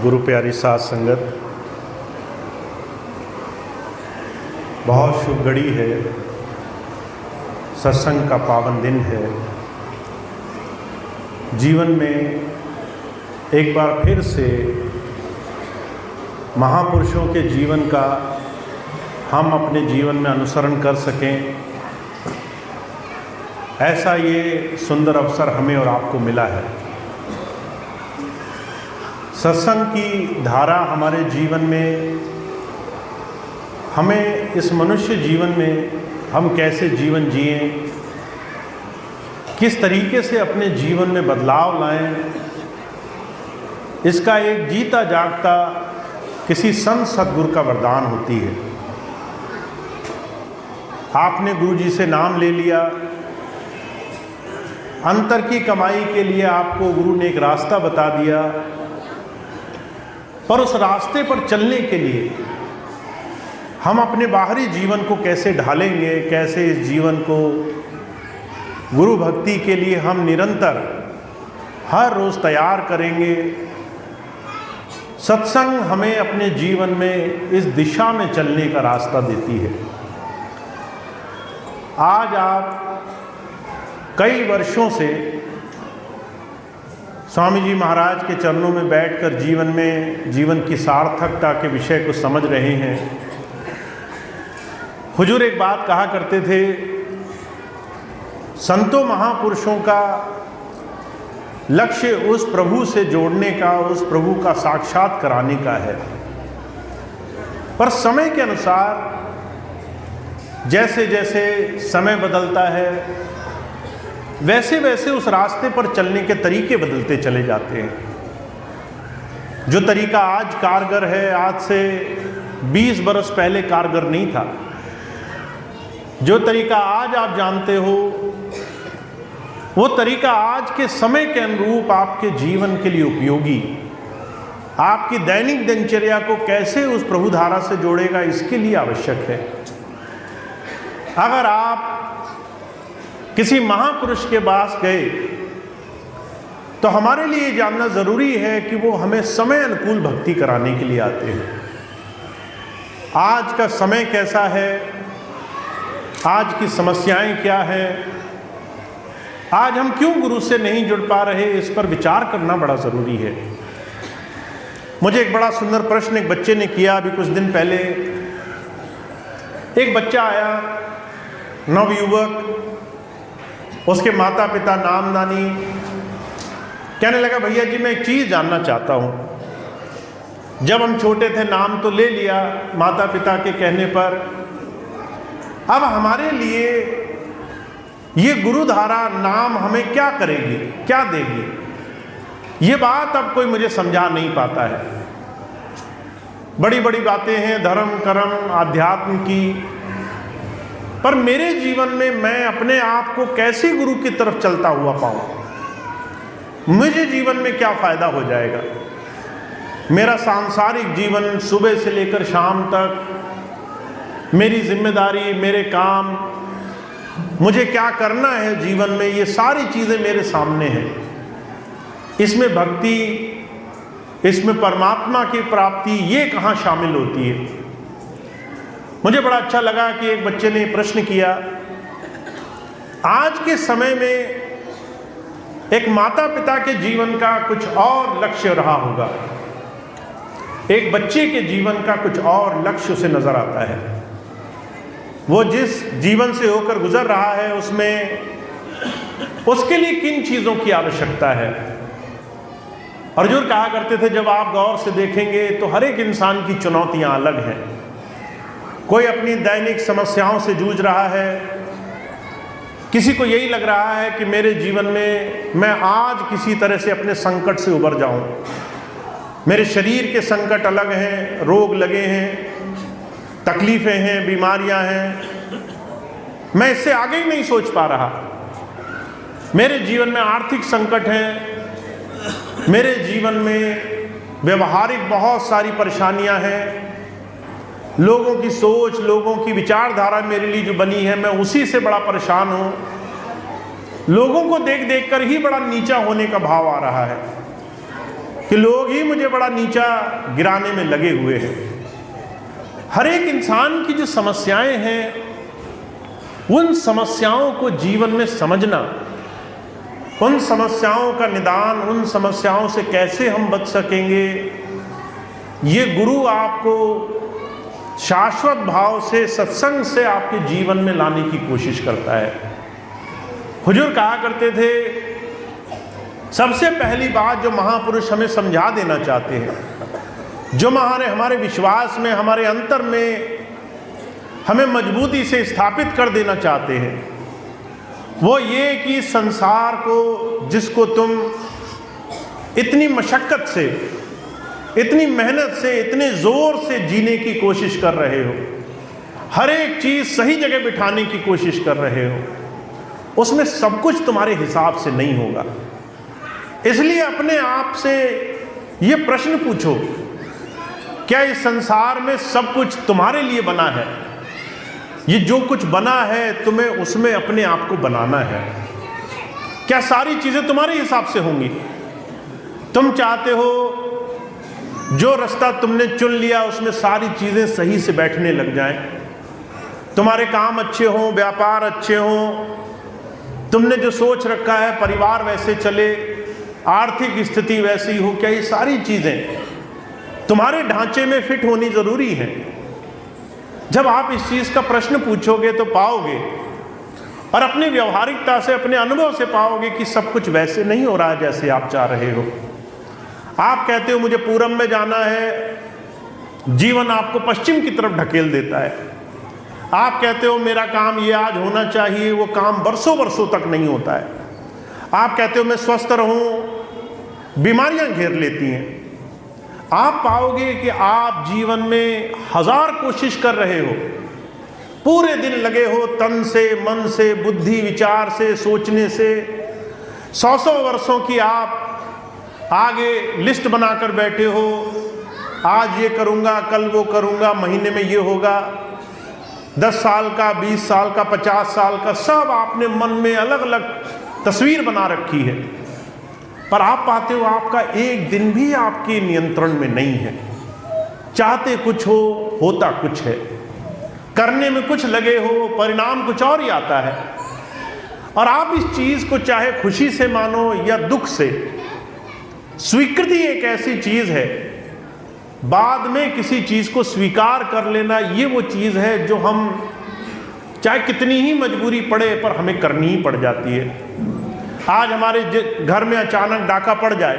गुरु प्यारी साध संगत, बहुत शुभ घड़ी है, सत्संग का पावन दिन है। जीवन में एक बार फिर से महापुरुषों के जीवन का हम अपने जीवन में अनुसरण कर सकें, ऐसा ये सुंदर अवसर हमें और आपको मिला है। सत्संग की धारा हमारे जीवन में, हमें इस मनुष्य जीवन में हम कैसे जीवन जिएं, किस तरीके से अपने जीवन में बदलाव लाएं, इसका एक जीता जागता किसी संत सद्गुरु का वरदान होती है। आपने गुरु जी से नाम ले लिया, अंतर की कमाई के लिए आपको गुरु ने एक रास्ता बता दिया, पर उस रास्ते पर चलने के लिए हम अपने बाहरी जीवन को कैसे ढालेंगे, कैसे इस जीवन को गुरु भक्ति के लिए हम निरंतर हर रोज़ तैयार करेंगे। सत्संग हमें अपने जीवन में इस दिशा में चलने का रास्ता देती है। आज आप कई वर्षों से स्वामी जी महाराज के चरणों में बैठकर जीवन की सार्थकता के विषय को समझ रहे हैं। हुजूर एक बात कहा करते थे, संतों महापुरुषों का लक्ष्य उस प्रभु से जोड़ने का, उस प्रभु का साक्षात कराने का है। पर समय के अनुसार जैसे जैसे समय बदलता है, वैसे वैसे उस रास्ते पर चलने के तरीके बदलते चले जाते हैं। जो तरीका आज कारगर है, आज से 20 बरस पहले कारगर नहीं था। जो तरीका आज आप जानते हो, वो तरीका आज के समय के अनुरूप आपके जीवन के लिए उपयोगी, आपकी दैनिक दिनचर्या को कैसे उस प्रभु धारा से जोड़ेगा, इसके लिए आवश्यक है। अगर आप किसी महापुरुष के पास गए तो हमारे लिए जानना जरूरी है कि वो हमें समय अनुकूल भक्ति कराने के लिए आते हैं। आज का समय कैसा है, आज की समस्याएं क्या है, आज हम क्यों गुरु से नहीं जुड़ पा रहे, इस पर विचार करना बड़ा ज़रूरी है। मुझे एक बड़ा सुंदर प्रश्न एक बच्चे ने किया अभी कुछ दिन पहले। एक बच्चा आया, नवयुवक, उसके माता पिता नाम दानी, कहने लगा भैया जी मैं एक चीज़ जानना चाहता हूँ। जब हम छोटे थे नाम तो ले लिया माता पिता के कहने पर, अब हमारे लिए ये गुरुधारा नाम हमें क्या करेगी, क्या देगी, ये बात अब कोई मुझे समझा नहीं पाता है। बड़ी बड़ी बातें हैं धर्म कर्म आध्यात्म की, पर मेरे जीवन में मैं अपने आप को कैसे गुरु की तरफ चलता हुआ पाऊँ, मुझे जीवन में क्या फ़ायदा हो जाएगा। मेरा सांसारिक जीवन सुबह से लेकर शाम तक, मेरी जिम्मेदारी, मेरे काम, मुझे क्या करना है जीवन में, ये सारी चीज़ें मेरे सामने हैं। इसमें भक्ति, इसमें परमात्मा की प्राप्ति, ये कहाँ शामिल होती है। मुझे बड़ा अच्छा लगा कि एक बच्चे ने प्रश्न किया, आज के समय में एक माता पिता के जीवन का कुछ और लक्ष्य रहा होगा, एक बच्चे के जीवन का कुछ और लक्ष्य उसे नजर आता है। वो जिस जीवन से होकर गुजर रहा है उसमें उसके लिए किन चीज़ों की आवश्यकता है। अर्जुन कहा करते थे, जब आप गौर से देखेंगे तो हर एक इंसान की चुनौतियां अलग हैं। कोई अपनी दैनिक समस्याओं से जूझ रहा है, किसी को यही लग रहा है कि मेरे जीवन में मैं आज किसी तरह से अपने संकट से उबर जाऊं। मेरे शरीर के संकट अलग हैं, रोग लगे हैं, तकलीफ़ें हैं, बीमारियां हैं, मैं इससे आगे ही नहीं सोच पा रहा। मेरे जीवन में आर्थिक संकट है, मेरे जीवन में व्यवहारिक बहुत सारी परेशानियां हैं, लोगों की सोच, लोगों की विचारधारा मेरे लिए जो बनी है, मैं उसी से बड़ा परेशान हूँ। लोगों को देख देख कर ही बड़ा नीचा होने का भाव आ रहा है। कि लोग ही मुझे बड़ा नीचा गिराने में लगे हुए हैं। हर एक इंसान की जो समस्याएं हैं, उन समस्याओं को जीवन में समझना, उन समस्याओं का निदान, उन समस्याओं से कैसे हम बच सकेंगे, ये गुरु आपको शाश्वत भाव से, सत्संग से आपके जीवन में लाने की कोशिश करता है। हुजूर कहा करते थे, सबसे पहली बात जो महापुरुष हमें समझा देना चाहते हैं, जो हमारे विश्वास में, हमारे अंतर में हमें मजबूती से स्थापित कर देना चाहते हैं, वो ये कि संसार को, जिसको तुम इतनी मशक्कत से, इतनी मेहनत से, इतने जोर से जीने की कोशिश कर रहे हो, हर एक चीज सही जगह बिठाने की कोशिश कर रहे हो, उसमें सब कुछ तुम्हारे हिसाब से नहीं होगा। इसलिए अपने आप से ये प्रश्न पूछो, क्या इस संसार में सब कुछ तुम्हारे लिए बना है? ये जो कुछ बना है तुम्हें उसमें अपने आप को बनाना है। क्या सारी चीजें तुम्हारे हिसाब से होंगी? तुम चाहते हो जो रास्ता तुमने चुन लिया उसमें सारी चीजें सही से बैठने लग जाएं, तुम्हारे काम अच्छे हों, व्यापार अच्छे हों, तुमने जो सोच रखा है परिवार वैसे चले, आर्थिक स्थिति वैसी हो, क्या ये सारी चीजें तुम्हारे ढांचे में फिट होनी जरूरी है? जब आप इस चीज का प्रश्न पूछोगे तो पाओगे, और अपनी व्यवहारिकता से, अपने अनुभव से पाओगे कि सब कुछ वैसे नहीं हो रहा जैसे आप चाह रहे हो। आप कहते हो मुझे पूरब में जाना है, जीवन आपको पश्चिम की तरफ ढकेल देता है। आप कहते हो मेरा काम ये आज होना चाहिए, वो काम बरसों बरसों तक नहीं होता है। आप कहते हो मैं स्वस्थ रहूं, बीमारियां घेर लेती हैं। आप पाओगे कि आप जीवन में हजार कोशिश कर रहे हो, पूरे दिन लगे हो तन से, मन से, बुद्धि विचार से, सोचने से, 100 वर्षों की आप आगे लिस्ट बनाकर बैठे हो, आज ये करूंगा, कल वो करूंगा, महीने में ये होगा, 10 साल का, 20 साल का, 50 साल का, सब आपने मन में अलग अलग तस्वीर बना रखी है। पर आप पाते हो आपका एक दिन भी आपके नियंत्रण में नहीं है। चाहते कुछ हो, होता कुछ है, करने में कुछ लगे हो, परिणाम कुछ और ही आता है। और आप इस चीज को चाहे खुशी से मानो या दुख से, स्वीकृति एक ऐसी चीज है, बाद में किसी चीज को स्वीकार कर लेना, ये वो चीज है जो हम चाहे कितनी ही मजबूरी पड़े पर हमें करनी ही पड़ जाती है। आज हमारे घर में अचानक डाका पड़ जाए,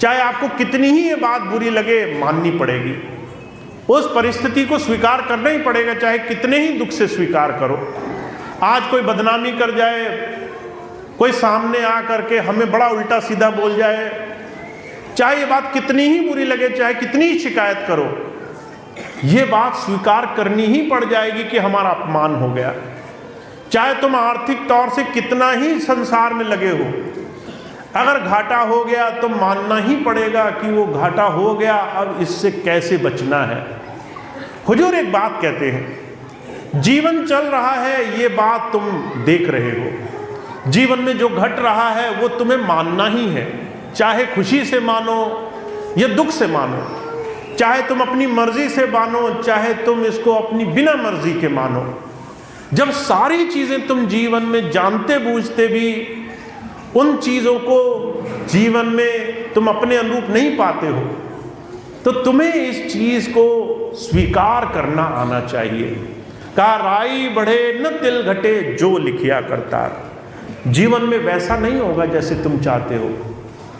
चाहे आपको कितनी ही ये बात बुरी लगे, माननी पड़ेगी, उस परिस्थिति को स्वीकार करना ही पड़ेगा, चाहे कितने ही दुख से स्वीकार करो। आज कोई बदनामी कर जाए, कोई सामने आ करके हमें बड़ा उल्टा सीधा बोल जाए, चाहे ये बात कितनी ही बुरी लगे, चाहे कितनी ही शिकायत करो, ये बात स्वीकार करनी ही पड़ जाएगी कि हमारा अपमान हो गया। चाहे तुम आर्थिक तौर से कितना ही संसार में लगे हो, अगर घाटा हो गया तो मानना ही पड़ेगा कि वो घाटा हो गया, अब इससे कैसे बचना है। हुजूर एक बात कहते हैं, जीवन चल रहा है ये बात तुम देख रहे हो, जीवन में जो घट रहा है वो तुम्हें मानना ही है, चाहे खुशी से मानो या दुख से मानो, चाहे तुम अपनी मर्जी से मानो, चाहे तुम इसको अपनी बिना मर्जी के मानो। जब सारी चीजें तुम जीवन में जानते बूझते भी उन चीजों को जीवन में तुम अपने अनुरूप नहीं पाते हो, तो तुम्हें इस चीज को स्वीकार करना आना चाहिए। कहा राई बढ़े न तिल घटे जो लिखिया करतार। जीवन में वैसा नहीं होगा जैसे तुम चाहते हो,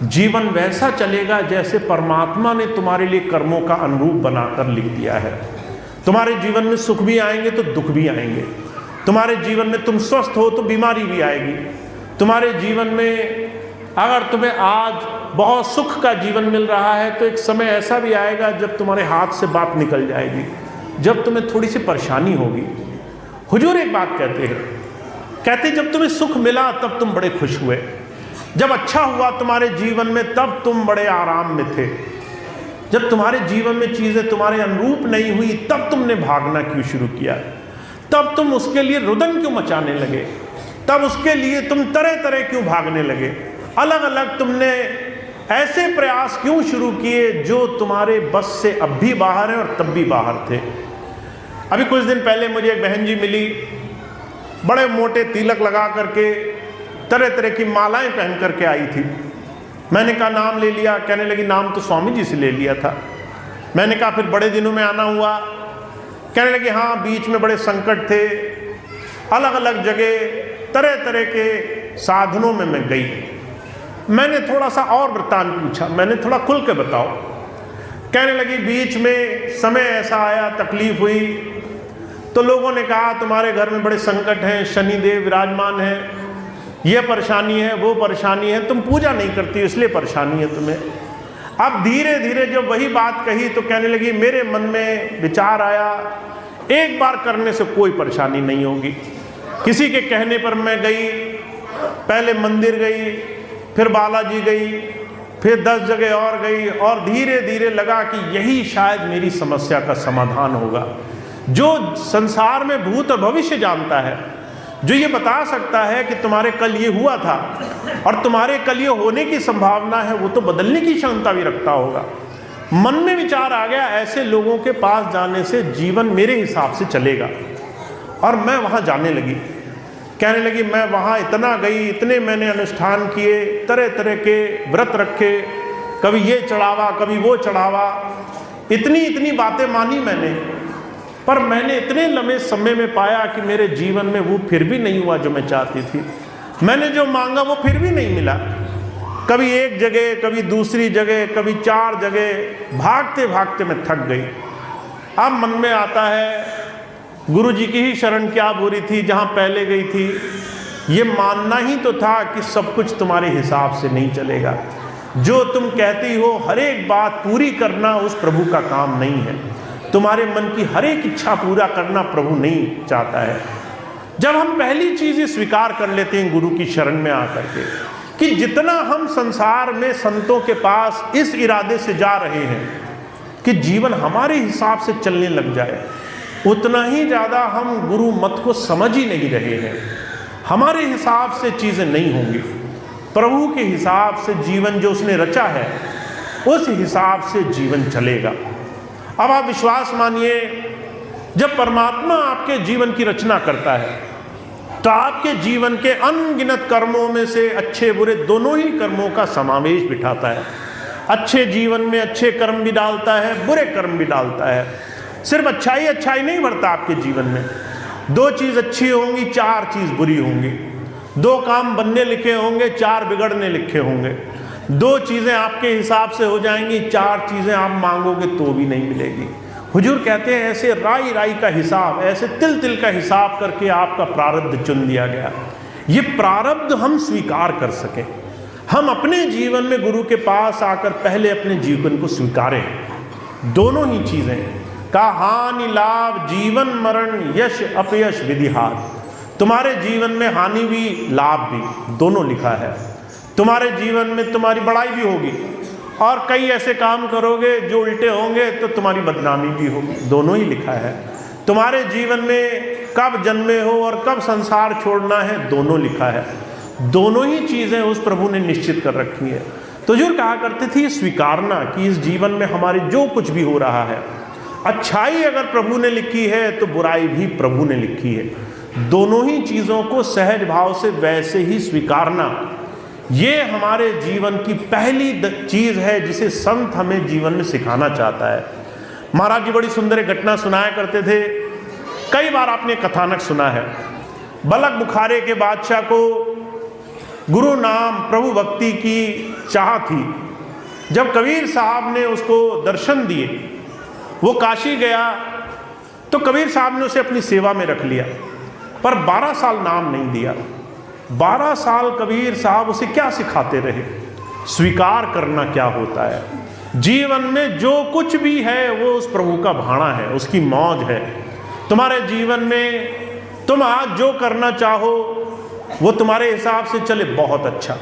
जीवन वैसा चलेगा जैसे परमात्मा ने तुम्हारे लिए कर्मों का अनुरूप बनाकर लिख दिया है। तुम्हारे जीवन में सुख भी आएंगे तो दुख भी आएंगे, तुम्हारे जीवन में तुम स्वस्थ हो तो बीमारी भी आएगी, तुम्हारे जीवन में अगर तुम्हें आज बहुत सुख का जीवन मिल रहा है तो एक समय ऐसा भी आएगा जब तुम्हारे हाथ से बात निकल जाएगी, जब तुम्हें थोड़ी सी परेशानी होगी। हुजूर एक बात कहते जब तुम्हें सुख मिला तब तुम बड़े खुश हुए, जब अच्छा हुआ तुम्हारे जीवन में तब तुम बड़े आराम में थे, जब तुम्हारे जीवन में चीजें तुम्हारे अनुरूप नहीं हुई तब तुमने भागना क्यों शुरू किया, तब तुम उसके लिए रुदन क्यों मचाने लगे, तब उसके लिए तुम तरह तरह क्यों भागने लगे, अलग अलग तुमने ऐसे प्रयास क्यों शुरू किए जो तुम्हारे बस से अब भी बाहर हैं और तब भी बाहर थे? अभी कुछ दिन पहले मुझे एक बहन जी मिली, बड़े मोटे तिलक लगा करके, तरह तरह की मालाएं पहन करके आई थी। मैंने कहा नाम ले लिया, कहने लगी नाम तो स्वामी जी से ले लिया था। मैंने कहा फिर बड़े दिनों में आना हुआ? कहने लगी हाँ, बीच में बड़े संकट थे, अलग अलग जगह तरह तरह के साधनों में मैं गई। मैंने थोड़ा सा और वृत्तांत पूछा, मैंने थोड़ा खुल के बताओ। कहने लगी बीच में समय ऐसा आया, तकलीफ हुई, तो लोगों ने कहा तुम्हारे घर में बड़े संकट हैं, शनिदेव विराजमान हैं, ये परेशानी है, वो परेशानी है, तुम पूजा नहीं करती इसलिए परेशानी है तुम्हें। अब धीरे धीरे जब वही बात कही तो कहने लगी मेरे मन में विचार आया, एक बार करने से कोई परेशानी नहीं होगी। किसी के कहने पर मैं गई, पहले मंदिर गई, फिर बालाजी गई, फिर 10 जगह और गई, और धीरे धीरे लगा कि यही शायद मेरी समस्या का समाधान होगा। जो संसार में भूत और भविष्य जानता है, जो ये बता सकता है कि तुम्हारे कल ये हुआ था और तुम्हारे कल ये होने की संभावना है, वो तो बदलने की क्षमता भी रखता होगा। मन में विचार आ गया ऐसे लोगों के पास जाने से जीवन मेरे हिसाब से चलेगा, और मैं वहाँ जाने लगी। कहने लगी मैं वहाँ इतना गई, इतने मैंने अनुष्ठान किए, तरह तरह के व्रत रखे, कभी ये चढ़ावा कभी वो चढ़ावा, इतनी इतनी बातें मानी मैंने, पर मैंने इतने लंबे समय में पाया कि मेरे जीवन में वो फिर भी नहीं हुआ जो मैं चाहती थी। मैंने जो मांगा वो फिर भी नहीं मिला। कभी एक जगह, कभी दूसरी जगह, कभी 4 जगह, भागते भागते मैं थक गई। अब मन में आता है गुरु जी की ही शरण क्या बुरी थी, जहाँ पहले गई थी। ये मानना ही तो था कि सब कुछ तुम्हारे हिसाब से नहीं चलेगा, जो तुम कहती हो हर एक बात पूरी करना उस प्रभु का काम नहीं है, तुम्हारे मन की हर एक इच्छा पूरा करना प्रभु नहीं चाहता है। जब हम पहली चीज़ ये स्वीकार कर लेते हैं गुरु की शरण में आकर के कि जितना हम संसार में संतों के पास इस इरादे से जा रहे हैं कि जीवन हमारे हिसाब से चलने लग जाए, उतना ही ज़्यादा हम गुरु मत को समझ ही नहीं रहे हैं। हमारे हिसाब से चीज़ें नहीं होंगी, प्रभु के हिसाब से जीवन जो उसने रचा है उस हिसाब से जीवन चलेगा। अब आप विश्वास मानिए, जब परमात्मा आपके जीवन की रचना करता है तो आपके जीवन के अनगिनत कर्मों में से अच्छे बुरे दोनों ही कर्मों का समावेश बिठाता है। अच्छे जीवन में अच्छे कर्म भी डालता है, बुरे कर्म भी डालता है। सिर्फ अच्छाई नहीं बढ़ता आपके जीवन में। 2 चीज़ अच्छी होंगी, 4 चीज़ बुरी होंगी। 2 काम बनने लिखे होंगे, 4 बिगड़ने लिखे होंगे। 2 चीज़ें आपके हिसाब से हो जाएंगी, 4 चीज़ें आप मांगोगे तो भी नहीं मिलेगी। हुजूर कहते हैं ऐसे राई राई का हिसाब, ऐसे तिल तिल का हिसाब करके आपका प्रारब्ध चुन दिया गया। ये प्रारब्ध हम स्वीकार कर सकें, हम अपने जीवन में गुरु के पास आकर पहले अपने जीवन को स्वीकारें। दोनों ही चीज़ें का हानि लाभ, जीवन मरण, यश अपयश विधिहार। तुम्हारे जीवन में हानि भी लाभ भी दोनों लिखा है। तुम्हारे जीवन में तुम्हारी बड़ाई भी होगी, और कई ऐसे काम करोगे जो उल्टे होंगे तो तुम्हारी बदनामी भी होगी, दोनों ही लिखा है। तुम्हारे जीवन में कब जन्मे हो और कब संसार छोड़ना है, दोनों लिखा है। दोनों ही चीज़ें उस प्रभु ने निश्चित कर रखी है। तो जो कहा करते थे स्वीकारना कि इस जीवन में हमारे जो कुछ भी हो रहा है, अच्छाई अगर प्रभु ने लिखी है तो बुराई भी प्रभु ने लिखी है। दोनों ही चीज़ों को सहज भाव से वैसे ही स्वीकारना, ये हमारे जीवन की पहली चीज़ है जिसे संत हमें जीवन में सिखाना चाहता है। महाराज जी बड़ी सुंदर एक घटना सुनाया करते थे, कई बार आपने कथानक सुना है। बलक बुखारे के बादशाह को गुरु नाम प्रभु भक्ति की चाह थी। जब कबीर साहब ने उसको दर्शन दिए, वो काशी गया तो कबीर साहब ने उसे अपनी सेवा में रख लिया, पर 12 साल नाम नहीं दिया। 12 साल कबीर साहब उसे क्या सिखाते रहे? स्वीकार करना क्या होता है। जीवन में जो कुछ भी है वो उस प्रभु का भाणा है, उसकी मौज है। तुम्हारे जीवन में तुम आज जो करना चाहो वो तुम्हारे हिसाब से चले, बहुत अच्छा।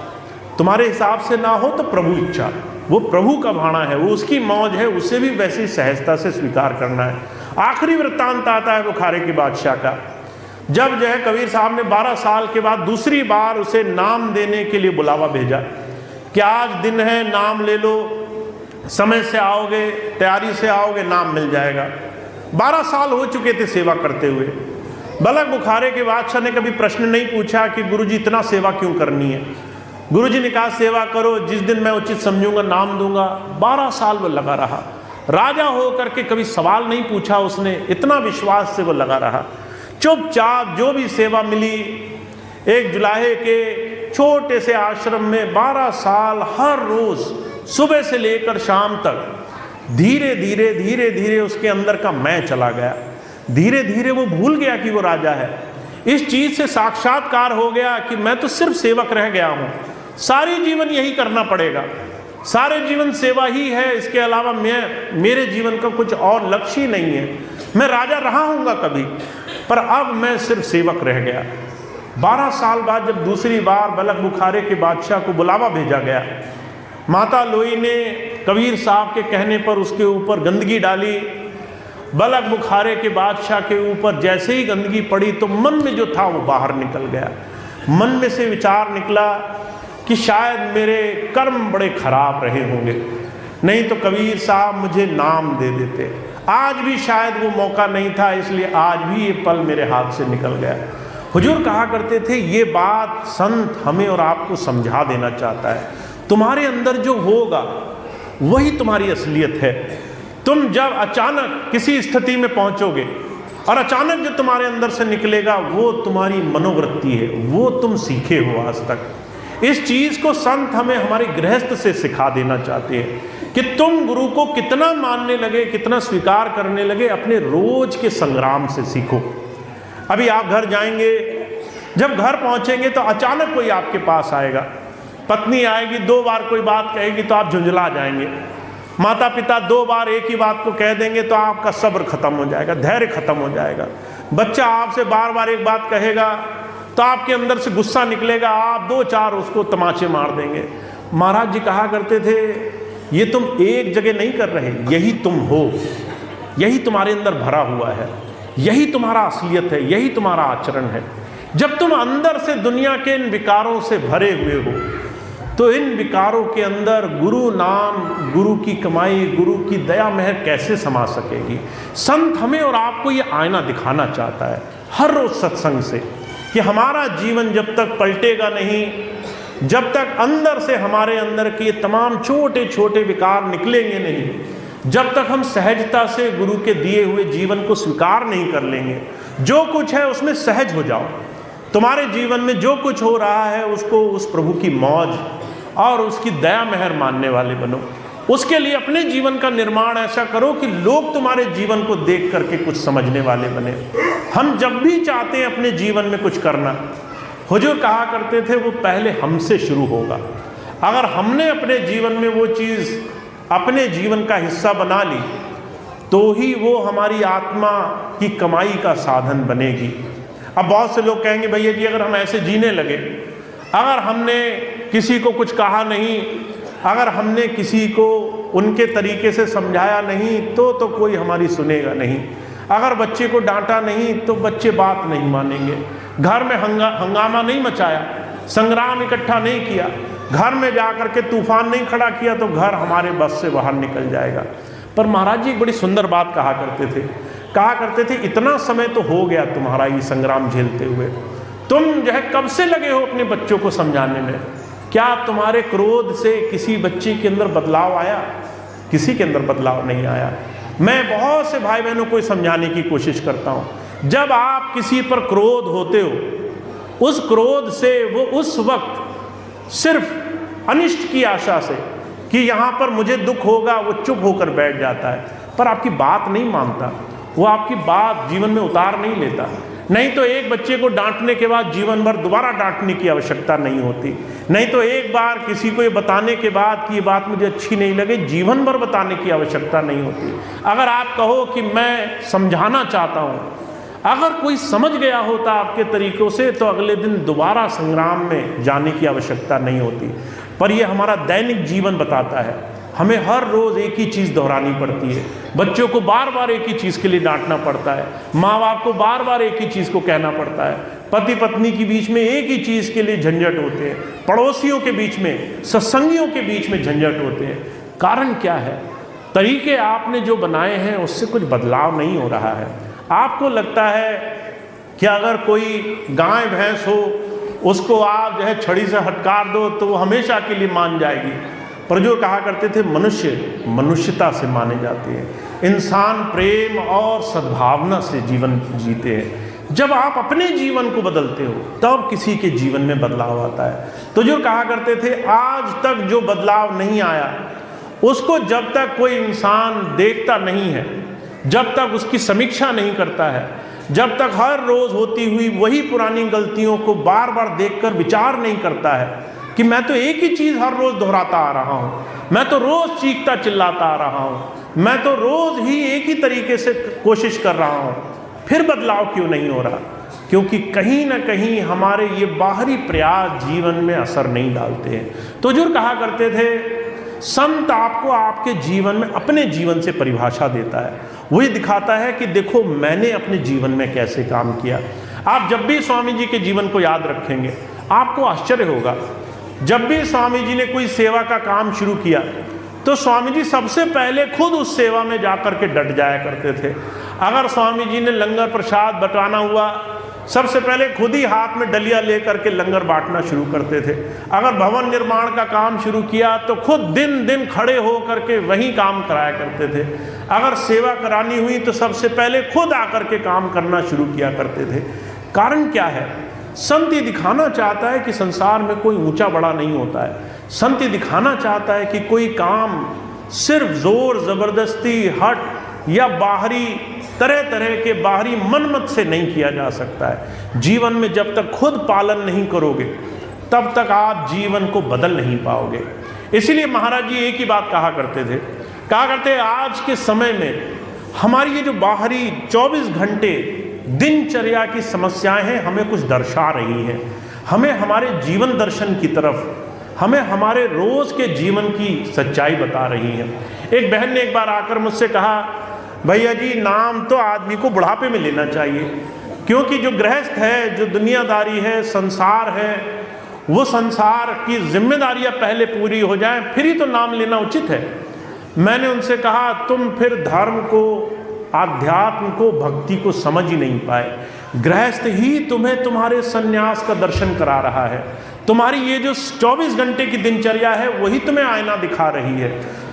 तुम्हारे हिसाब से ना हो तो प्रभु इच्छा, वो प्रभु का भाणा है, वो उसकी मौज है, उसे भी वैसी सहजता से स्वीकार करना है। आखिरी वृत्तांत आता है बुखारे के बादशाह का। जब जो है कबीर साहब ने 12 साल के बाद दूसरी बार उसे नाम देने के लिए बुलावा भेजा कि आज दिन है, नाम ले लो, समय से आओगे, तैयारी से आओगे, नाम मिल जाएगा। 12 साल हो चुके थे सेवा करते हुए। बलक बुखारे के बादशाह ने कभी प्रश्न नहीं पूछा कि गुरुजी इतना सेवा क्यों करनी है। गुरुजी ने कहा सेवा करो, जिस दिन मैं उचित समझूंगा नाम दूंगा। 12 साल वो लगा रहा। राजा हो करके कभी सवाल नहीं पूछा उसने, इतना विश्वास से वो लगा रहा। चुपचाप जो भी सेवा मिली, एक जुलाहे के छोटे से आश्रम में 12 साल हर रोज सुबह से लेकर शाम तक धीरे धीरे धीरे धीरे उसके अंदर का मैं चला गया। धीरे धीरे वो भूल गया कि वो राजा है। इस चीज से साक्षात्कार हो गया कि मैं तो सिर्फ सेवक रह गया हूं, सारी जीवन यही करना पड़ेगा, सारे जीवन सेवा ही है, इसके अलावा मेरे जीवन का कुछ और लक्ष्य ही नहीं है। मैं राजा रहा हूँगा कभी, पर अब मैं सिर्फ सेवक रह गया। 12 साल बाद जब दूसरी बार बलक बुखारे के बादशाह को बुलावा भेजा गया, माता लोई ने कबीर साहब के कहने पर उसके ऊपर गंदगी डाली। बलक बुखारे के बादशाह के ऊपर जैसे ही गंदगी पड़ी तो मन में जो था वो बाहर निकल गया। मन में से विचार निकला कि शायद मेरे कर्म बड़े खराब रहे होंगे, नहीं तो कबीर साहब मुझे नाम दे देते। आज भी शायद वो मौका नहीं था, इसलिए आज भी ये पल मेरे हाथ से निकल गया। हुजूर कहा करते थे, ये बात संत हमें और आपको समझा देना चाहता है, तुम्हारे अंदर जो होगा वही तुम्हारी असलियत है। तुम जब अचानक किसी स्थिति में पहुंचोगे और अचानक जो तुम्हारे अंदर से निकलेगा वो तुम्हारी मनोवृत्ति है, वो तुम सीखे हो आज तक। इस चीज को संत हमें हमारे गृहस्थ से सिखा देना चाहते हैं कि तुम गुरु को कितना मानने लगे, कितना स्वीकार करने लगे, अपने रोज के संग्राम से सीखो। अभी आप घर जाएंगे, जब घर पहुंचेंगे तो अचानक कोई आपके पास आएगा, पत्नी आएगी, 2 बार कोई बात कहेगी तो आप झुंझला जाएंगे। माता पिता 2 बार एक ही बात को कह देंगे तो आपका सब्र खत्म हो जाएगा, धैर्य खत्म हो जाएगा। बच्चा आपसे बार बार एक बात कहेगा तो आपके अंदर से गुस्सा निकलेगा, आप 2-4 उसको तमाचे मार देंगे। महाराज जी कहा करते थे, ये तुम एक जगह नहीं कर रहे, यही तुम हो, यही तुम्हारे अंदर भरा हुआ है, यही तुम्हारा असलियत है, यही तुम्हारा आचरण है। जब तुम अंदर से दुनिया के इन विकारों से भरे हुए हो तो इन विकारों के अंदर गुरु नाम, गुरु की कमाई, गुरु की दया मेहर कैसे समा सकेगी। संत हमें और आपको ये आईना दिखाना चाहता है हर रोज सत्संग से कि हमारा जीवन जब तक पलटेगा नहीं, जब तक अंदर से हमारे अंदर के तमाम छोटे छोटे विकार निकलेंगे नहीं, जब तक हम सहजता से गुरु के दिए हुए जीवन को स्वीकार नहीं कर लेंगे, जो कुछ है उसमें सहज हो जाओ। तुम्हारे जीवन में जो कुछ हो रहा है उसको उस प्रभु की मौज और उसकी दया मेहर मानने वाले बनो। उसके लिए अपने जीवन का निर्माण ऐसा करो कि लोग तुम्हारे जीवन को देख करके कुछ समझने वाले बने। हम जब भी चाहते हैं अपने जीवन में कुछ करना, हुजूर कहा करते थे वो पहले हमसे शुरू होगा। अगर हमने अपने जीवन में वो चीज़ अपने जीवन का हिस्सा बना ली तो ही वो हमारी आत्मा की कमाई का साधन बनेगी। अब बहुत से लोग कहेंगे, भैया जी अगर हम ऐसे जीने लगे, अगर हमने किसी को कुछ कहा नहीं, अगर हमने किसी को उनके तरीके से समझाया नहीं तो कोई हमारी सुनेगा नहीं, अगर बच्चे को डांटा नहीं तो बच्चे बात नहीं मानेंगे, घर में हंगामा नहीं मचाया, संग्राम इकट्ठा नहीं किया, घर में जाकर के तूफान नहीं खड़ा किया तो घर हमारे बस से बाहर निकल जाएगा। पर महाराज जी एक बड़ी सुंदर बात कहा करते थे, इतना समय तो हो गया तुम्हारा ये संग्राम झेलते हुए, तुम जो है कब से लगे हो अपने बच्चों को समझाने में। क्या तुम्हारे क्रोध से किसी बच्चे के अंदर बदलाव आया? किसी के अंदर बदलाव नहीं आया। मैं बहुत से भाई बहनों को समझाने की कोशिश करता हूँ, जब आप किसी पर क्रोध होते हो, उस क्रोध से वो उस वक्त सिर्फ अनिष्ट की आशा से कि यहाँ पर मुझे दुख होगा, वो चुप होकर बैठ जाता है, पर आपकी बात नहीं मानता, वो आपकी बात जीवन में उतार नहीं लेता। नहीं तो एक बच्चे को डांटने के बाद जीवन भर दोबारा डांटने की आवश्यकता नहीं होती, नहीं तो एक बार किसी को ये बताने के बाद कि ये बात मुझे अच्छी नहीं लगे, जीवन भर बताने की आवश्यकता नहीं होती। अगर आप कहो कि मैं समझाना चाहता हूँ, अगर कोई समझ गया होता आपके तरीक़ों से तो अगले दिन दोबारा संग्राम में जाने की आवश्यकता नहीं होती। पर यह हमारा दैनिक जीवन बताता है, हमें हर रोज़ एक ही चीज़ दोहरानी पड़ती है, बच्चों को बार बार एक ही चीज़ के लिए डांटना पड़ता है, माँ बाप को बार बार एक ही चीज़ को कहना पड़ता है, पति पत्नी के बीच में एक ही चीज़ के लिए झंझट होते हैं, पड़ोसियों के बीच में, सत्संगियों के बीच में झंझट होते हैं। कारण क्या है? तरीके आपने जो बनाए हैं उससे कुछ बदलाव नहीं हो रहा है। आपको लगता है कि अगर कोई गाय भैंस हो उसको आप जो है छड़ी से हटकार दो तो वो हमेशा के लिए मान जाएगी, पर जो कहा करते थे मनुष्य मनुष्यता से माने जाते हैं। इंसान प्रेम और सद्भावना से जीवन जीते हैं। जब आप अपने जीवन को बदलते हो तब किसी के जीवन में बदलाव आता है। तो जो कहा करते थे आज तक जो बदलाव नहीं आया उसको जब तक कोई इंसान देखता नहीं है, जब तक उसकी समीक्षा नहीं करता है, जब तक हर रोज होती हुई वही पुरानी गलतियों को बार बार देखकर विचार नहीं करता है कि मैं तो एक ही चीज हर रोज दोहराता आ रहा हूं, मैं तो रोज चीखता चिल्लाता आ रहा हूं, मैं तो रोज ही एक ही तरीके से कोशिश कर रहा हूं, फिर बदलाव क्यों नहीं हो रहा? क्योंकि कहीं ना कहीं हमारे ये बाहरी प्रयास जीवन में असर नहीं डालते हैं। तो जो कहा करते थे संत आपको आपके जीवन में अपने जीवन से परिभाषा देता है, वही दिखाता है कि देखो मैंने अपने जीवन में कैसे काम किया। आप जब भी स्वामी जी के जीवन को याद रखेंगे आपको आश्चर्य होगा। जब भी स्वामी जी ने कोई सेवा का काम शुरू किया तो स्वामी जी सबसे पहले खुद उस सेवा में जाकर के डट जाया करते थे। अगर स्वामी जी ने लंगर प्रसाद बंटवाना हुआ सबसे पहले खुद ही हाथ में डलिया लेकर के लंगर बांटना शुरू करते थे। अगर भवन निर्माण का काम शुरू किया तो खुद दिन दिन खड़े हो करके वही काम कराया करते थे। अगर सेवा करानी हुई तो सबसे पहले खुद आकर के काम करना शुरू किया करते थे। कारण क्या है? संत ये दिखाना चाहता है कि संसार में कोई ऊंचा बड़ा नहीं होता है। संत ये दिखाना चाहता है कि कोई काम सिर्फ जोर जबरदस्ती हट या बाहरी तरह तरह के बाहरी मनमत से नहीं किया जा सकता है। जीवन में जब तक खुद पालन नहीं करोगे तब तक आप जीवन को बदल नहीं पाओगे। इसीलिए महाराज जी एक ही बात कहा करते थे, कहा करते आज के समय में हमारी ये जो बाहरी 24 घंटे दिनचर्या की समस्याएं हैं हमें कुछ दर्शा रही हैं, हमें हमारे जीवन दर्शन की तरफ, हमें हमारे रोज के जीवन की सच्चाई बता रही हैं। एक बहन ने एक बार आकर मुझसे कहा, भैया जी नाम तो आदमी को बुढ़ापे में लेना चाहिए, क्योंकि जो गृहस्थ है, जो दुनियादारी है, संसार है, वो संसार की जिम्मेदारियां पहले पूरी हो जाएं फिर ही तो नाम लेना उचित है। मैंने उनसे कहा तुम फिर धर्म को, आध्यात्म को, भक्ति को समझ ही नहीं पाए। गृहस्थ ही तुम्हें तुम्हारे संन्यास का दर्शन करा रहा है। तुम्हारी ये जो 24 घंटे की दिनचर्या है वही तुम्हें आईना दिखा रही है।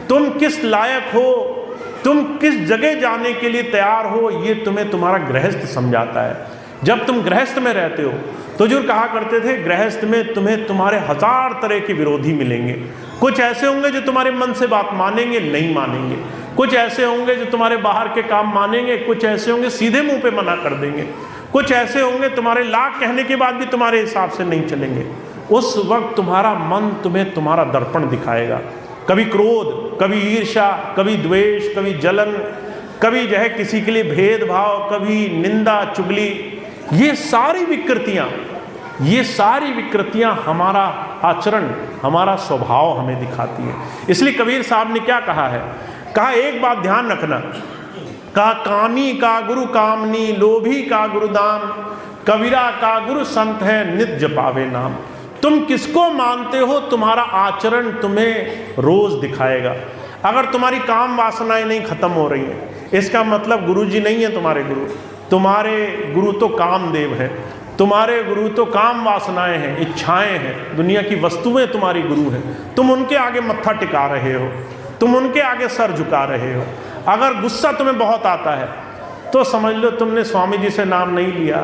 तुम किस लायक हो, तुम किस जगह जाने के लिए तैयार हो, ये तुम्हें तुम्हारा गृहस्थ समझाता है। जब तुम गृहस्थ में रहते हो तो जो कहा करते थे गृहस्थ में तुम्हें तुम्हारे 1000 तरह के विरोधी मिलेंगे। कुछ ऐसे होंगे जो तुम्हारे मन से बात मानेंगे, नहीं मानेंगे। कुछ ऐसे होंगे जो तुम्हारे बाहर के काम मानेंगे, कुछ ऐसे होंगे सीधे मुंह पे मना कर देंगे, कुछ ऐसे होंगे तुम्हारे लाख कहने के बाद भी तुम्हारे हिसाब से नहीं चलेंगे। उस वक्त तुम्हारा मन तुम्हें तुम्हारा दर्पण दिखाएगा। कभी क्रोध, कभी ईर्ष्या, कभी द्वेष, कभी जलन, कभी जो है किसी के लिए भेदभाव, कभी निंदा चुगली, ये सारी विकृतियां हमारा आचरण, हमारा स्वभाव हमें दिखाती है। इसलिए कबीर साहब ने क्या कहा है, कहा एक बात ध्यान रखना, कहा कामी का गुरु कामनी, लोभी का गुरु दाम, कबीरा का गुरु संत है नित जपावे नाम। तुम किसको मानते हो तुम्हारा आचरण तुम्हें रोज दिखाएगा। अगर तुम्हारी काम वासनाएं नहीं खत्म हो रही हैं इसका मतलब गुरु जी नहीं है तुम्हारे गुरु तो कामदेव है, तुम्हारे गुरु तो काम वासनाएं हैं, इच्छाएं हैं, दुनिया की वस्तुएं तुम्हारी गुरु हैं। तुम उनके आगे मत्था टिका रहे हो, तुम उनके आगे सर झुका रहे हो। अगर गुस्सा तुम्हें बहुत आता है तो समझ लो तुमने स्वामी जी से नाम नहीं लिया,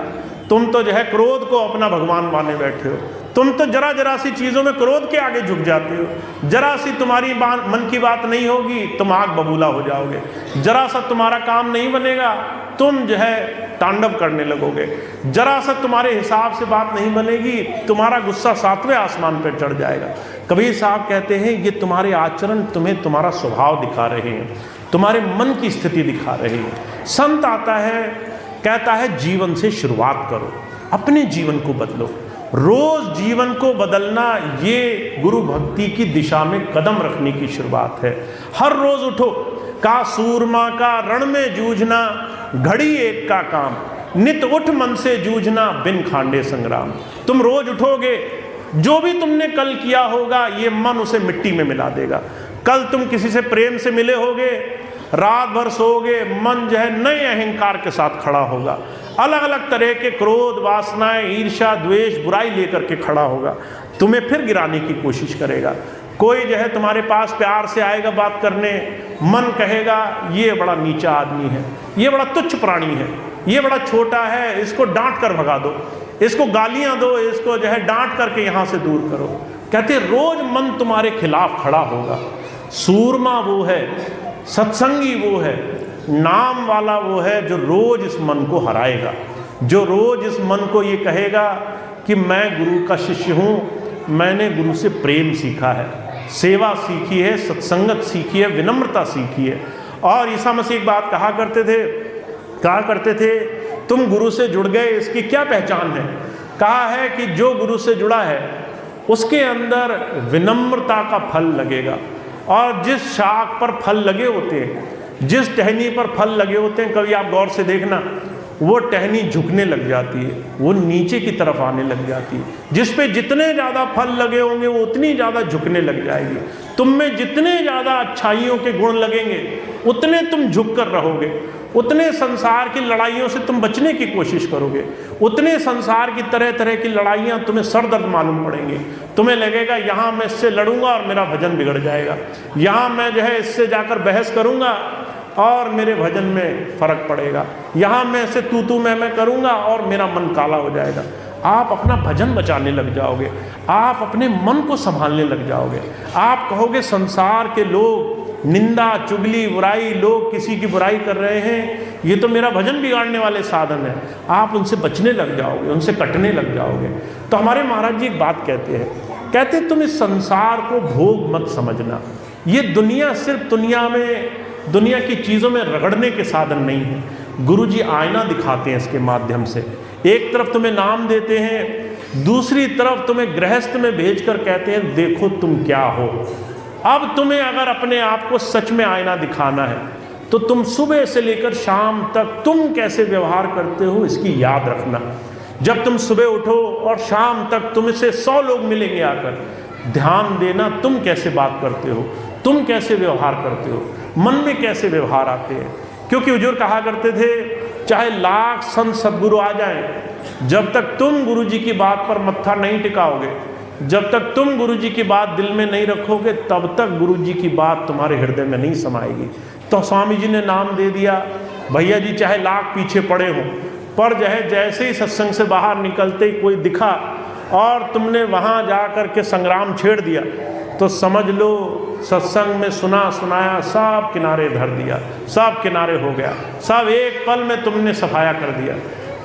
तुम तो जो है क्रोध को अपना भगवान माने बैठे हो। तुम तो जरा सी चीज़ों में क्रोध के आगे झुक जाते हो। जरा सी तुम्हारी मन की बात नहीं होगी तुम आग बबूला हो जाओगे। जरा सा तुम्हारा काम नहीं बनेगा तुम जो है तांडव करने लगोगे। जरा सा तुम्हारे हिसाब से बात नहीं बनेगी तुम्हारा गुस्सा 7वें आसमान पर चढ़ जाएगा। कबीर साहब कहते हैं ये तुम्हारे आचरण तुम्हें तुम्हारा स्वभाव दिखा रहे हैं, तुम्हारे मन की स्थिति दिखा रहे हैं। संत आता है कहता है जीवन से शुरुआत करो, अपने जीवन को बदलो। रोज जीवन को बदलना ये गुरु भक्ति की दिशा में कदम रखने की शुरुआत है। हर रोज उठो, का सूरमा का रण में जूझना, घड़ी एक का काम, नित उठ मन से जूझना बिन खांडे संग्राम। तुम रोज उठोगे, जो भी तुमने कल किया होगा ये मन उसे मिट्टी में मिला देगा। कल तुम किसी से प्रेम से मिले होगे, रात भर सोओगे, मन जो है नए अहंकार के साथ खड़ा होगा, अलग अलग तरह के क्रोध, वासनाएं, ईर्ष्या, द्वेष, बुराई लेकर के खड़ा होगा, तुम्हें फिर गिराने की कोशिश करेगा। कोई जो है तुम्हारे पास प्यार से आएगा बात करने, मन कहेगा ये बड़ा नीचा आदमी है, ये बड़ा तुच्छ प्राणी है, ये बड़ा छोटा है, इसको डांट कर भगा दो, इसको गालियां दो, इसको जो है डांट करके यहाँ से दूर करो। कहते रोज मन तुम्हारे खिलाफ खड़ा होगा। सूरमा वो है, सत्संगी वो है, नाम वाला वो है जो रोज इस मन को हराएगा, जो रोज इस मन को ये कहेगा कि मैं गुरु का शिष्य हूँ, मैंने गुरु से प्रेम सीखा है, सेवा सीखी है, सत्संगत सीखी है, विनम्रता सीखी है। और ईसा मसीह एक बात कहा करते थे तुम गुरु से जुड़ गए, इसकी क्या पहचान है? कहा है कि जो गुरु से जुड़ा है उसके अंदर विनम्रता का फल लगेगा। और जिस शाख पर फल लगे होते हैं, जिस टहनी पर फल लगे होते हैं, कभी आप गौर से देखना, वो टहनी झुकने लग जाती है, वो नीचे की तरफ आने लग जाती है। जिस पे जितने ज़्यादा फल लगे होंगे वो उतनी ज़्यादा झुकने लग जाएगी। तुम में जितने ज़्यादा अच्छाइयों के गुण लगेंगे उतने तुम झुक कर रहोगे, उतने संसार की लड़ाइयों से तुम बचने की कोशिश करोगे, उतने संसार की तरह तरह की लड़ाइयाँ तुम्हें सरदर्द मालूम पड़ेंगी। तुम्हें लगेगा यहाँ मैं इससे लड़ूंगा और मेरा भजन बिगड़ जाएगा, यहाँ मैं जो है इससे जाकर बहस करूँगा और मेरे भजन में फर्क पड़ेगा, यहाँ मैं इसे तू मैं करूँगा और मेरा मन काला हो जाएगा। आप अपना भजन बचाने लग जाओगे, आप अपने मन को संभालने लग जाओगे। आप कहोगे संसार के लोग निंदा, चुगली, बुराई, लोग किसी की बुराई कर रहे हैं, ये तो मेरा भजन बिगाड़ने वाले साधन है। आप उनसे बचने लग जाओगे, उनसे कटने लग जाओगे। तो हमारे महाराज जी एक बात कहते तुम इस संसार को भोग मत समझना। ये दुनिया सिर्फ दुनिया की चीज़ों में रगड़ने के साधन नहीं है। गुरु जी आईना दिखाते हैं इसके माध्यम से। एक तरफ तुम्हें नाम देते हैं, दूसरी तरफ तुम्हें गृहस्थ में भेजकर कहते हैं देखो तुम क्या हो। अब तुम्हें अगर अपने आप को सच में आईना दिखाना है तो तुम सुबह से लेकर शाम तक तुम कैसे व्यवहार करते हो इसकी याद रखना। जब तुम सुबह उठो और शाम तक तुमसे 100 लोग मिलेंगे आकर, ध्यान देना तुम कैसे बात करते हो, तुम कैसे व्यवहार करते हो, मन में कैसे व्यवहार आते हैं। क्योंकि हुजूर कहा करते थे चाहे लाख संत सदगुरु आ जाएं, जब तक तुम गुरु जी की बात पर मत्था नहीं टिकाओगे, जब तक तुम गुरु जी की बात दिल में नहीं रखोगे, तब तक गुरु जी की बात तुम्हारे हृदय में नहीं समाएगी। तो स्वामी जी ने नाम दे दिया, भैया जी चाहे लाख पीछे पड़े हों, पर जो है जैसे ही सत्संग से बाहर निकलते ही कोई दिखा और तुमने वहाँ जा कर के संग्राम छेड़ दिया तो समझ लो सत्संग में सुना सुनाया सब किनारे धर दिया, सब किनारे हो गया, सब एक पल में तुमने सफाया कर दिया।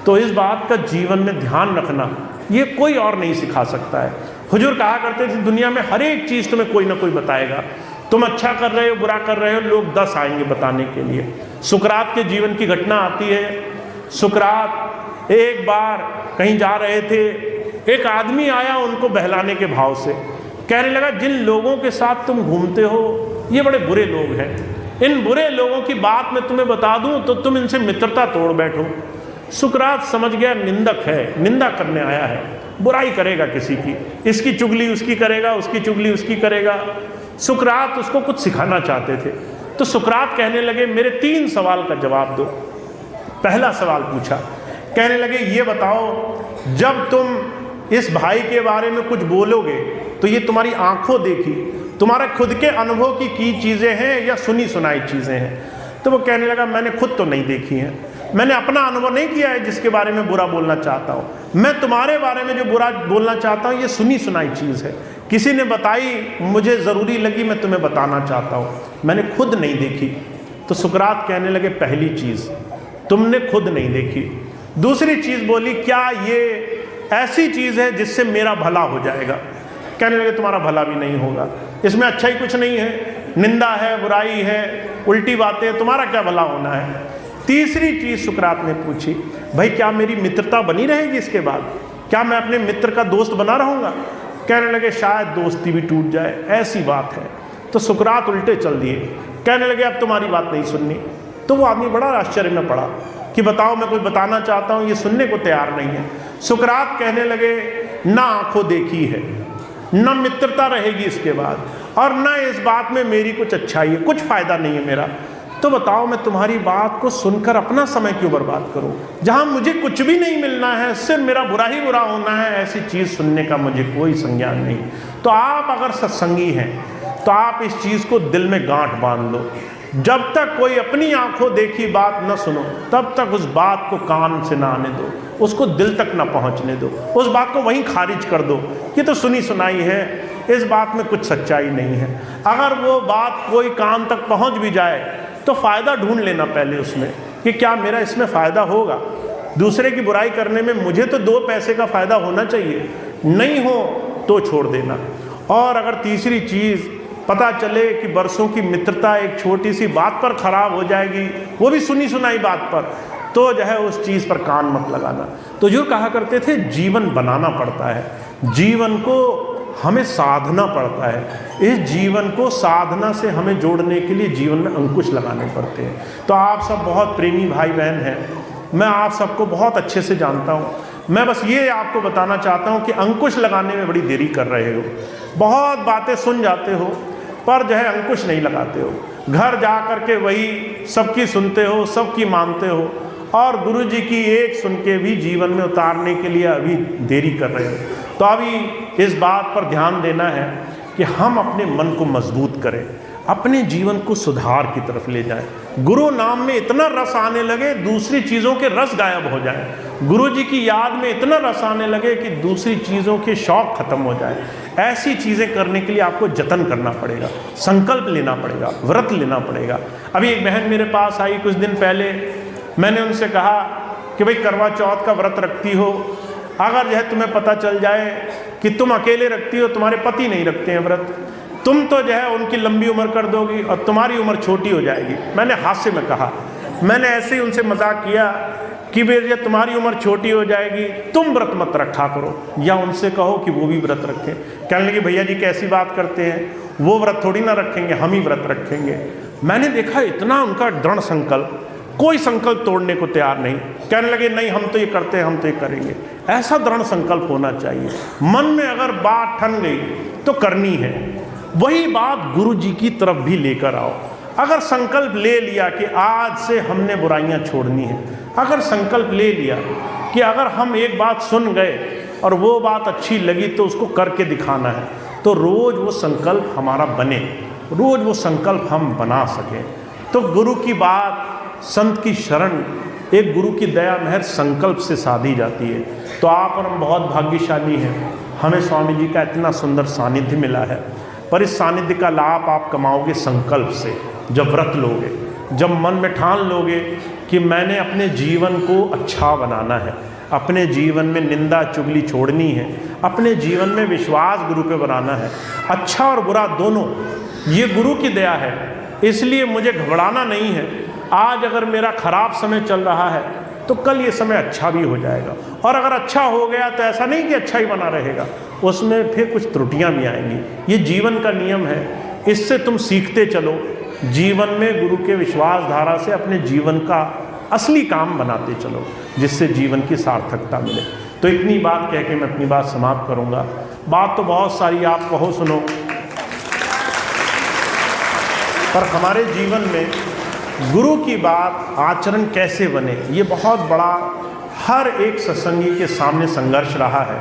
तो इस बात का जीवन में ध्यान रखना, ये कोई और नहीं सिखा सकता है। हुजूर कहा करते थे दुनिया में हर एक चीज़ तुम्हें कोई ना कोई बताएगा। तुम अच्छा कर रहे हो, बुरा कर रहे हो, लोग 10 आएंगे बताने के लिए। सुकरात के जीवन की घटना आती है। सुकरात एक बार कहीं जा रहे थे, एक आदमी आया उनको बहलाने के भाव से, कहने लगा जिन लोगों के साथ तुम घूमते हो ये बड़े बुरे लोग हैं, इन बुरे लोगों की बात मैं तुम्हें बता दूं तो तुम इनसे मित्रता तोड़ बैठो। सुकरात समझ गया निंदक है, निंदा करने आया है, बुराई करेगा किसी की, इसकी चुगली उसकी करेगा, उसकी चुगली उसकी करेगा। सुकरात उसको कुछ सिखाना चाहते थे। तो सुकरात कहने लगे मेरे 3 सवाल का जवाब दो। पहला सवाल पूछा, कहने लगे ये बताओ जब तुम इस भाई के बारे में कुछ बोलोगे तो ये तुम्हारी आंखों देखी, तुम्हारे खुद के अनुभव की चीज़ें हैं या सुनी सुनाई चीज़ें हैं? तो वो कहने लगा मैंने खुद तो नहीं देखी हैं, मैंने अपना अनुभव नहीं किया है जिसके बारे में बुरा बोलना चाहता हूँ। मैं तुम्हारे बारे में जो बुरा बोलना चाहता हूँ ये सुनी सुनाई चीज़ है, किसी ने बताई, मुझे ज़रूरी लगी, मैं तुम्हें बताना चाहता हूँ, मैंने खुद नहीं देखी। तो सुकरात कहने लगे पहली चीज़ तुमने खुद नहीं देखी। दूसरी चीज़ बोली क्या ये ऐसी चीज़ है जिससे मेरा भला हो जाएगा? कहने लगे तुम्हारा भला भी नहीं होगा, इसमें अच्छा ही कुछ नहीं है, निंदा है, बुराई है, उल्टी बातें, तुम्हारा क्या भला होना है? तीसरी चीज़ सुकरात ने पूछी, भाई क्या मेरी मित्रता बनी रहेगी इसके बाद? क्या मैं अपने मित्र का दोस्त बना रहूँगा? कहने लगे शायद दोस्ती भी टूट जाए, ऐसी बात है। तो सुकरात उल्टे चल दिए, कहने लगे अब तुम्हारी बात नहीं सुननी। तो वो आदमी बड़ा आश्चर्य में पड़ा, कि बताओ मैं कुछ बताना चाहता हूँ, ये सुनने को तैयार नहीं है। सुकरात कहने लगे, ना आंखों देखी है, न मित्रता रहेगी इसके बाद, और न इस बात में मेरी कुछ अच्छाई है, कुछ फायदा नहीं है मेरा। तो बताओ मैं तुम्हारी बात को सुनकर अपना समय क्यों बर्बाद करूं, जहां मुझे कुछ भी नहीं मिलना है, सिर्फ मेरा बुरा ही बुरा होना है, ऐसी चीज सुनने का मुझे कोई संज्ञान नहीं। तो आप अगर सत्संगी हैं तो आप इस चीज को दिल में गांठ बांध लो, जब तक कोई अपनी आंखों देखी बात न सुनो तब तक उस बात को कान से ना आने दो, उसको दिल तक ना पहुंचने दो, उस बात को वहीं खारिज कर दो कि तो सुनी सुनाई है, इस बात में कुछ सच्चाई नहीं है। अगर वो बात कोई कान तक पहुंच भी जाए तो फ़ायदा ढूंढ लेना पहले उसमें कि क्या मेरा इसमें फ़ायदा होगा। दूसरे की बुराई करने में मुझे तो 2 पैसे का फ़ायदा होना चाहिए, नहीं हो तो छोड़ देना। और अगर तीसरी चीज़ पता चले कि बरसों की मित्रता एक छोटी सी बात पर खराब हो जाएगी, वो भी सुनी सुनाई बात पर, तो जो है उस चीज़ पर कान मत लगाना। तो जो कहा करते थे जीवन बनाना पड़ता है, जीवन को हमें साधना पड़ता है, इस जीवन को साधना से हमें जोड़ने के लिए जीवन में अंकुश लगाने पड़ते हैं। तो आप सब बहुत प्रेमी भाई बहन हैं, मैं आप सबको बहुत अच्छे से जानता हूँ। मैं बस ये आपको बताना चाहता हूँ कि अंकुश लगाने में बड़ी देरी कर रहे हो, बहुत बातें सुन जाते हो पर जो है अंकुश नहीं लगाते हो, घर जा कर के वही सबकी सुनते हो, सबकी मानते हो, और गुरु जी की एक सुन के भी जीवन में उतारने के लिए अभी देरी कर रहे हो। तो अभी इस बात पर ध्यान देना है कि हम अपने मन को मजबूत करें, अपने जीवन को सुधार की तरफ ले जाएं। गुरु नाम में इतना रस आने लगे दूसरी चीज़ों के रस गायब हो जाएं, गुरु जी की याद में इतना रस आने लगे कि दूसरी चीज़ों के शौक खत्म हो जाए। ऐसी चीज़ें करने के लिए आपको जतन करना पड़ेगा, संकल्प लेना पड़ेगा, व्रत लेना पड़ेगा। अभी एक बहन मेरे पास आई कुछ दिन पहले, मैंने उनसे कहा कि भाई करवा चौथ का व्रत रखती हो, अगर जो है तुम्हें पता चल जाए कि तुम अकेले रखती हो, तुम्हारे पति नहीं रखते हैं व्रत, तुम तो जो है उनकी लंबी उम्र कर दोगी और तुम्हारी उम्र छोटी हो जाएगी। मैंने हास्य में कहा, मैंने ऐसे ही उनसे मजाक किया कि भैया तुम्हारी उम्र छोटी हो जाएगी, तुम व्रत मत रखा करो, या उनसे कहो कि वो भी व्रत रखें। कहने लगे भैया जी कैसी बात करते हैं, वो व्रत थोड़ी ना रखेंगे, हम ही व्रत रखेंगे। मैंने देखा इतना उनका दृढ़ संकल्प, कोई संकल्प तोड़ने को तैयार नहीं। कहने लगे नहीं हम तो ये करते हैं, हम तो ये करेंगे। ऐसा दृढ़ संकल्प होना चाहिए, मन में अगर बात ठन गई तो करनी है। वही बात गुरु जी की तरफ भी लेकर आओ। अगर संकल्प ले लिया कि आज से हमने बुराइयां छोड़नी है, अगर संकल्प ले लिया कि अगर हम एक बात सुन गए और वो बात अच्छी लगी तो उसको करके दिखाना है, तो रोज़ वो संकल्प हमारा बने, रोज़ वो संकल्प हम बना सकें। तो गुरु की बात, संत की शरण, एक गुरु की दया महर संकल्प से साधी जाती है। तो आप और हम बहुत भाग्यशाली हैं, हमें स्वामी जी का इतना सुंदर सानिध्य मिला है। पर इस सानिध्य का लाभ आप कमाओगे संकल्प से, जब व्रत लोगे, जब मन में ठान लोगे कि मैंने अपने जीवन को अच्छा बनाना है, अपने जीवन में निंदा चुगली छोड़नी है, अपने जीवन में विश्वास गुरु पे बनाना है, अच्छा और बुरा दोनों, ये गुरु की दया है। इसलिए मुझे घबराना नहीं है। आज अगर मेरा खराब समय चल रहा है तो कल ये समय अच्छा भी हो जाएगा, और अगर अच्छा हो गया तो ऐसा नहीं कि अच्छा ही बना रहेगा, उसमें फिर कुछ त्रुटियां भी आएंगी। ये जीवन का नियम है, इससे तुम सीखते चलो, जीवन में गुरु के विश्वास धारा से अपने जीवन का असली काम बनाते चलो, जिससे जीवन की सार्थकता मिले। तो इतनी बात कह के मैं अपनी बात समाप्त करूँगा। बात तो बहुत सारी आप कहो सुनो, पर हमारे जीवन में गुरु की बात आचरण कैसे बने, ये बहुत बड़ा हर एक सत्संगी के सामने संघर्ष रहा है।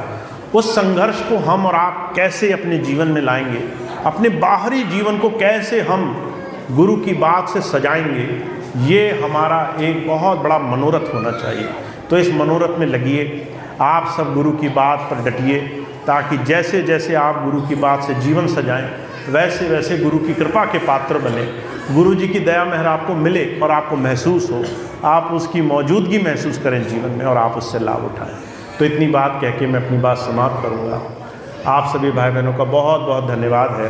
उस संघर्ष को हम और आप कैसे अपने जीवन में लाएंगे, अपने बाहरी जीवन को कैसे हम गुरु की बात से सजाएंगे, ये हमारा एक बहुत बड़ा मनोरथ होना चाहिए। तो इस मनोरथ में लगिए, आप सब गुरु की बात पर डटिए, ताकि जैसे जैसे आप गुरु की बात से जीवन सजाएं, वैसे वैसे गुरु की कृपा के पात्र बने, गुरु जी की दया मेहर आपको मिले और आपको महसूस हो, आप उसकी मौजूदगी महसूस करें जीवन में और आप उससे लाभ उठाएं। तो इतनी बात कह के मैं अपनी बात समाप्त करूँगा। आप सभी भाई बहनों का बहुत बहुत धन्यवाद है।